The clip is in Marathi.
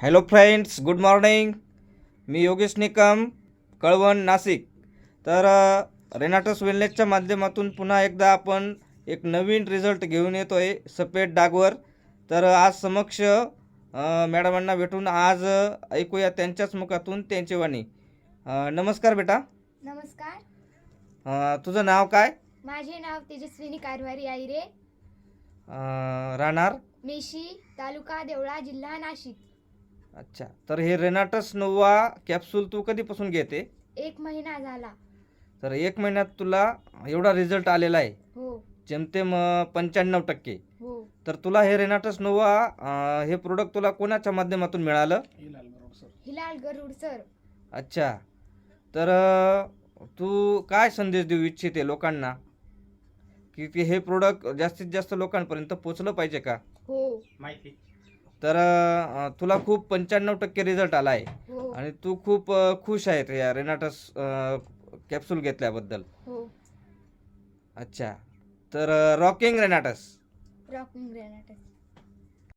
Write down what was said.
Hello friends, good morning. मी योगेश निकम, कळवण, नाशिक. तर रेनाटस वेलनेसच्या माध्यमातून पुन्हा एकदा आपण एक नवीन रिझल्ट घेऊन येतो आहे सफेद डागवर. तर आज समक्ष मॅडमांना भेटून आज ऐकूया त्यांच्याच मुखातून त्यांची वाणी. नमस्कार बेटा. नमस्कार. तुझं नाव काय? माझे नाव तेजस्विनी कारभारी आहिरे, राहणार? मेशी, तालुका देवळा, जिल्हा नाशिक. अच्छा. तर हे रेनाटस नोवा कॅप्सूल तू कधीपासून घेते? 1 महिना झाला. तर 1 महिन्यात तुला एवढा रिझल्ट आलेला आहे, हो जेमतेम 95%. हो. तर तुला हे रेनाटस नोवा हे प्रोडक्ट तुला कोणाच्या माध्यमातून मिळालं? हिलाल गरुड सर. अच्छा. तर तू काय संदेश देऊ इच्छिते लोकांना की हे प्रोडक्ट जास्तीत जास्त लोकांपर्यंत पोचलं पाहिजे का? हो माहिती. तर तुला खूप 95% रिझल्ट आला आहे हो आणि तू खूप खुश आहे या रेनाटस कॅप्सूल घेतल्याबद्दल. हो. अच्छा. तर रॉकिंग रेनाटस. रॉकिंग ग्रॅनाटस.